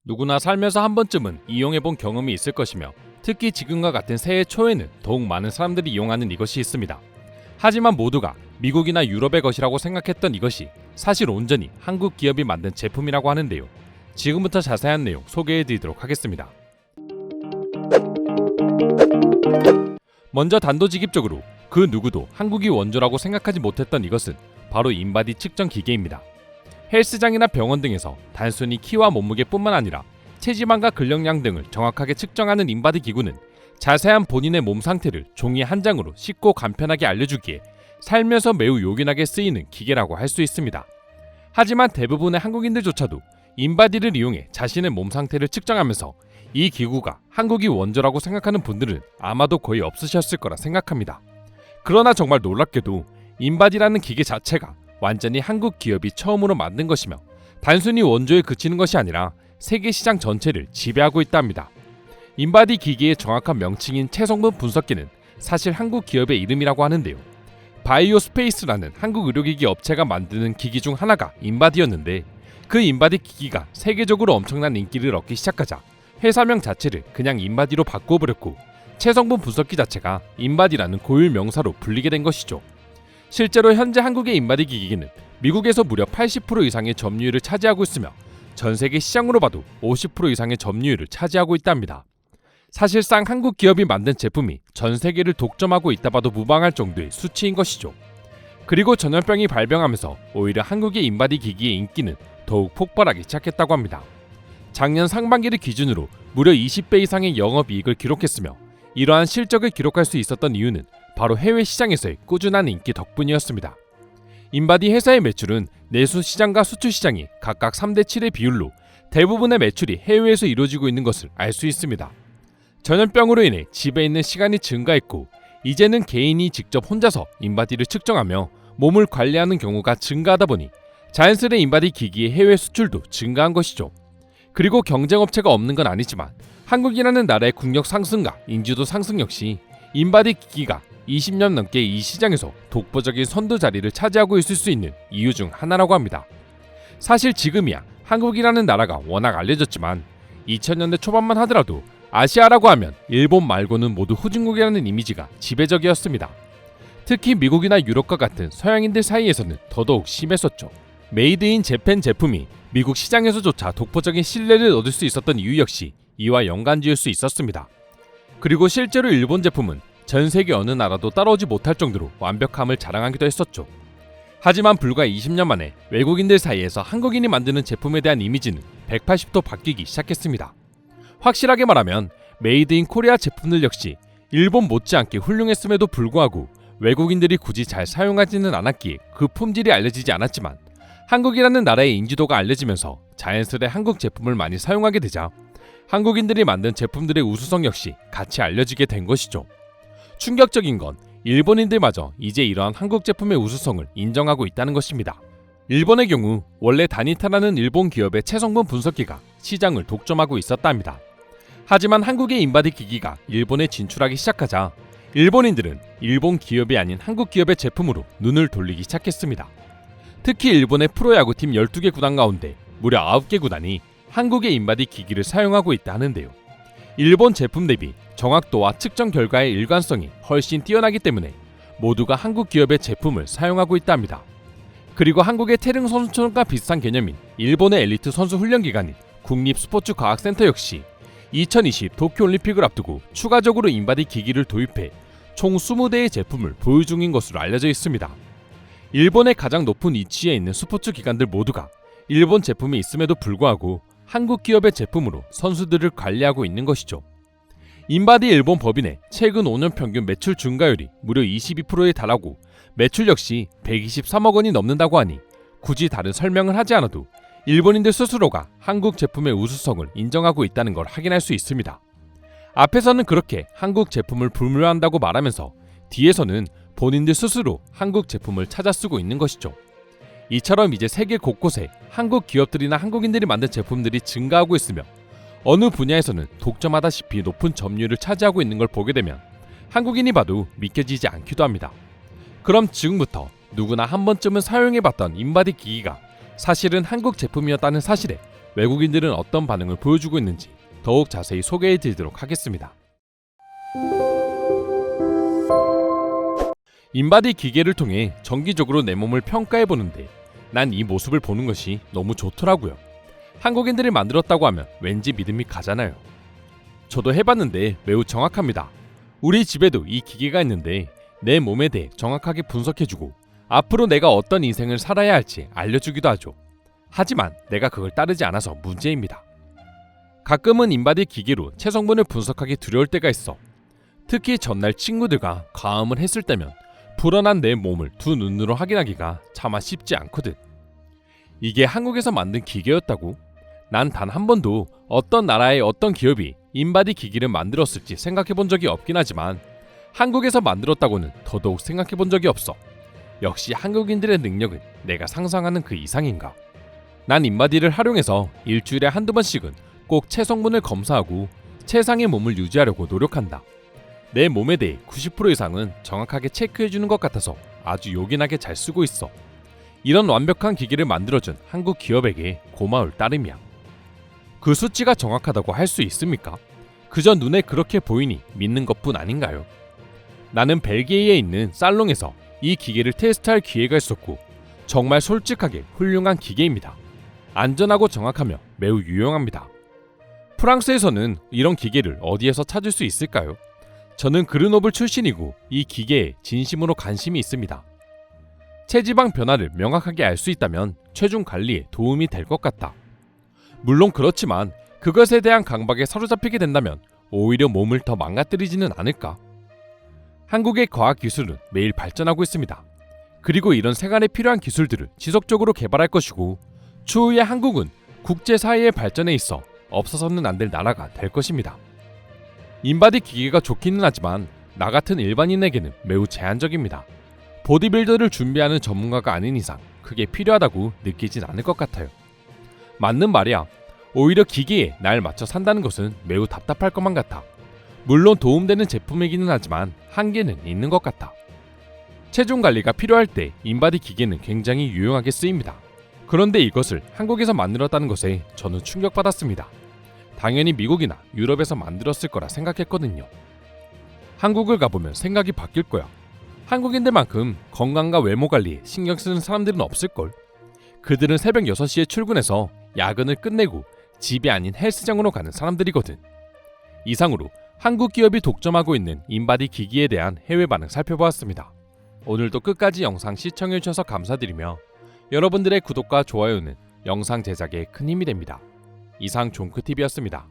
누구나 살면서 한 번쯤은 이용해본 경험이 있을 것이며 특히 지금과 같은 새해 초에는 더욱 많은 사람들이 이용하는 이것이 있습니다. 하지만 모두가 미국이나 유럽의 것이라고 생각했던 이것이 사실 온전히 한국 기업이 만든 제품이라고 하는데요. 지금부터 자세한 내용 소개해드리도록 하겠습니다. 먼저 단도직입적으로 그 누구도 한국이 원조라고 생각하지 못했던 이것은 바로 인바디 측정 기계입니다. 헬스장이나 병원 등에서 단순히 키와 몸무게뿐만 아니라 체지방과 근력량 등을 정확하게 측정하는 인바디 기구는 자세한 본인의 몸 상태를 종이 한 장으로 쉽고 간편하게 알려주기에 살면서 매우 요긴하게 쓰이는 기계라고 할 수 있습니다. 하지만 대부분의 한국인들조차도 인바디를 이용해 자신의 몸 상태를 측정하면서 이 기구가 한국이 원조라고 생각하는 분들은 아마도 거의 없으셨을 거라 생각합니다. 그러나 정말 놀랍게도 인바디라는 기계 자체가 완전히 한국 기업이 처음으로 만든 것이며 단순히 원조에 그치는 것이 아니라 세계 시장 전체를 지배하고 있답니다. 인바디 기계의 정확한 명칭인 체성분 분석기는 사실 한국 기업의 이름이라고 하는데요. 바이오스페이스라는 한국 의료기기 업체가 만드는 기기 중 하나가 인바디였는데 그 인바디 기기가 세계적으로 엄청난 인기를 얻기 시작하자 회사명 자체를 그냥 인바디로 바꿔버렸고 체성분 분석기 자체가 인바디라는 고유 명사로 불리게 된 것이죠. 실제로 현재 한국의 인바디 기기는 미국에서 무려 80% 이상의 점유율을 차지하고 있으며 전 세계 시장으로 봐도 50% 이상의 점유율을 차지하고 있답니다. 사실상 한국 기업이 만든 제품이 전 세계를 독점하고 있다 봐도 무방할 정도의 수치인 것이죠. 그리고 전염병이 발병하면서 오히려 한국의 인바디 기기의 인기는 더욱 폭발하기 시작했다고 합니다. 작년 상반기를 기준으로 무려 20배 이상의 영업이익을 기록했으며 이러한 실적을 기록할 수 있었던 이유는 바로 해외 시장에서의 꾸준한 인기 덕분이었습니다. 인바디 회사의 매출은 내수 시장과 수출 시장이 각각 3대 7의 비율로 대부분의 매출이 해외에서 이루어지고 있는 것을 알 수 있습니다. 전염병으로 인해 집에 있는 시간이 증가했고 이제는 개인이 직접 혼자서 인바디를 측정하며 몸을 관리하는 경우가 증가하다 보니 자연스레 인바디 기기의 해외 수출도 증가한 것이죠. 그리고 경쟁업체가 없는 건 아니지만 한국이라는 나라의 국력 상승과 인지도 상승 역시 인바디 기기가 20년 넘게 이 시장에서 독보적인 선두 자리를 차지하고 있을 수 있는 이유 중 하나라고 합니다. 사실 지금이야 한국이라는 나라가 워낙 알려졌지만 2000년대 초반만 하더라도 아시아라고 하면 일본 말고는 모두 후진국이라는 이미지가 지배적이었습니다. 특히 미국이나 유럽과 같은 서양인들 사이에서는 더더욱 심했었죠. 메이드 인 재팬 제품이 미국 시장에서조차 독보적인 신뢰를 얻을 수 있었던 이유 역시 이와 연관지을 수 있었습니다. 그리고 실제로 일본 제품은 전 세계 어느 나라도 따라오지 못할 정도로 완벽함을 자랑하기도 했었죠. 하지만 불과 20년 만에 외국인들 사이에서 한국인이 만드는 제품에 대한 이미지는 180도 바뀌기 시작했습니다. 확실하게 말하면 메이드 인 코리아 제품들 역시 일본 못지않게 훌륭했음에도 불구하고 외국인들이 굳이 잘 사용하지는 않았기에 그 품질이 알려지지 않았지만 한국이라는 나라의 인지도가 알려지면서 자연스레 한국 제품을 많이 사용하게 되자 한국인들이 만든 제품들의 우수성 역시 같이 알려지게 된 것이죠. 충격적인 건 일본인들마저 이제 이러한 한국 제품의 우수성을 인정하고 있다는 것입니다. 일본의 경우 원래 다니타라는 일본 기업의 체성분 분석기가 시장을 독점하고 있었답니다. 하지만 한국의 인바디 기기가 일본에 진출하기 시작하자 일본인들은 일본 기업이 아닌 한국 기업의 제품으로 눈을 돌리기 시작했습니다. 특히 일본의 프로야구팀 12개 구단 가운데 무려 9개 구단이 한국의 인바디 기기를 사용하고 있다 하는데요. 일본 제품 대비 정확도와 측정 결과의 일관성이 훨씬 뛰어나기 때문에 모두가 한국 기업의 제품을 사용하고 있답니다. 그리고 한국의 태릉 선수촌과 비슷한 개념인 일본의 엘리트 선수 훈련 기관인 국립스포츠과학센터 역시 2020 도쿄올림픽을 앞두고 추가적으로 인바디 기기를 도입해 총 20대의 제품을 보유 중인 것으로 알려져 있습니다. 일본의 가장 높은 위치에 있는 스포츠 기관들 모두가 일본 제품이 있음에도 불구하고 한국 기업의 제품으로 선수들을 관리하고 있는 것이죠. 인바디 일본 법인의 최근 5년 평균 매출 증가율이 무려 22%에 달하고 매출 역시 123억 원이 넘는다고 하니 굳이 다른 설명을 하지 않아도 일본인들 스스로가 한국 제품의 우수성을 인정하고 있다는 걸 확인할 수 있습니다. 앞에서는 그렇게 한국 제품을 불멸한다고 말하면서 뒤에서는 본인들 스스로 한국 제품을 찾아 쓰고 있는 것이죠. 이처럼 이제 세계 곳곳에 한국 기업들이나 한국인들이 만든 제품들이 증가하고 있으며 어느 분야에서는 독점하다시피 높은 점유율을 차지하고 있는 걸 보게 되면 한국인이 봐도 믿겨지지 않기도 합니다. 그럼 지금부터 누구나 한 번쯤은 사용해봤던 인바디 기기가 사실은 한국 제품이었다는 사실에 외국인들은 어떤 반응을 보여주고 있는지 더욱 자세히 소개해 드리도록 하겠습니다. 인바디 기계를 통해 정기적으로 내 몸을 평가해 보는데 난 이 모습을 보는 것이 너무 좋더라고요. 한국인들이 만들었다고 하면 왠지 믿음이 가잖아요. 저도 해봤는데 매우 정확합니다. 우리 집에도 이 기계가 있는데 내 몸에 대해 정확하게 분석해주고 앞으로 내가 어떤 인생을 살아야 할지 알려주기도 하죠. 하지만 내가 그걸 따르지 않아서 문제입니다. 가끔은 인바디 기계로 체성분을 분석하기 두려울 때가 있어. 특히 전날 친구들과 과음을 했을 때면 불어난 내 몸을 두 눈으로 확인하기가 차마 쉽지 않거든. 이게 한국에서 만든 기계였다고? 난 단 한 번도 어떤 나라의 어떤 기업이 인바디 기기를 만들었을지 생각해 본 적이 없긴 하지만 한국에서 만들었다고는 더더욱 생각해 본 적이 없어. 역시 한국인들의 능력은 내가 상상하는 그 이상인가. 난 인바디를 활용해서 일주일에 한두 번씩은 꼭 체성분을 검사하고 최상의 몸을 유지하려고 노력한다. 내 몸에 대해 90% 이상은 정확하게 체크해주는 것 같아서 아주 요긴하게 잘 쓰고 있어. 이런 완벽한 기기를 만들어준 한국 기업에게 고마울 따름이야. 그 수치가 정확하다고 할 수 있습니까? 그저 눈에 그렇게 보이니 믿는 것뿐 아닌가요? 나는 벨기에에 있는 살롱에서 이 기계를 테스트할 기회가 있었고 정말 솔직하게 훌륭한 기계입니다. 안전하고 정확하며 매우 유용합니다. 프랑스에서는 이런 기계를 어디에서 찾을 수 있을까요? 저는 그르노블 출신이고 이 기계에 진심으로 관심이 있습니다. 체지방 변화를 명확하게 알 수 있다면 체중 관리에 도움이 될 것 같다. 물론 그렇지만 그것에 대한 강박에 사로잡히게 된다면 오히려 몸을 더 망가뜨리지는 않을까? 한국의 과학기술은 매일 발전하고 있습니다. 그리고 이런 생활에 필요한 기술들을 지속적으로 개발할 것이고 추후에 한국은 국제사회의 발전에 있어 없어서는 안 될 나라가 될 것입니다. 인바디 기계가 좋기는 하지만 나 같은 일반인에게는 매우 제한적입니다. 보디빌더를 준비하는 전문가가 아닌 이상 그게 필요하다고 느끼진 않을 것 같아요. 맞는 말이야. 오히려 기계에 날 맞춰 산다는 것은 매우 답답할 것만 같아. 물론 도움되는 제품이기는 하지만 한계는 있는 것 같아. 체중 관리가 필요할 때 인바디 기계는 굉장히 유용하게 쓰입니다. 그런데 이것을 한국에서 만들었다는 것에 저는 충격받았습니다. 당연히 미국이나 유럽에서 만들었을 거라 생각했거든요. 한국을 가보면 생각이 바뀔 거야. 한국인들만큼 건강과 외모 관리에 신경 쓰는 사람들은 없을걸. 그들은 새벽 6시에 출근해서 야근을 끝내고 집이 아닌 헬스장으로 가는 사람들이거든. 이상으로 한국 기업이 독점하고 있는 인바디 기기에 대한 해외 반응 살펴보았습니다. 오늘도 끝까지 영상 시청해주셔서 감사드리며 여러분들의 구독과 좋아요는 영상 제작에 큰 힘이 됩니다. 이상 종크TV였습니다.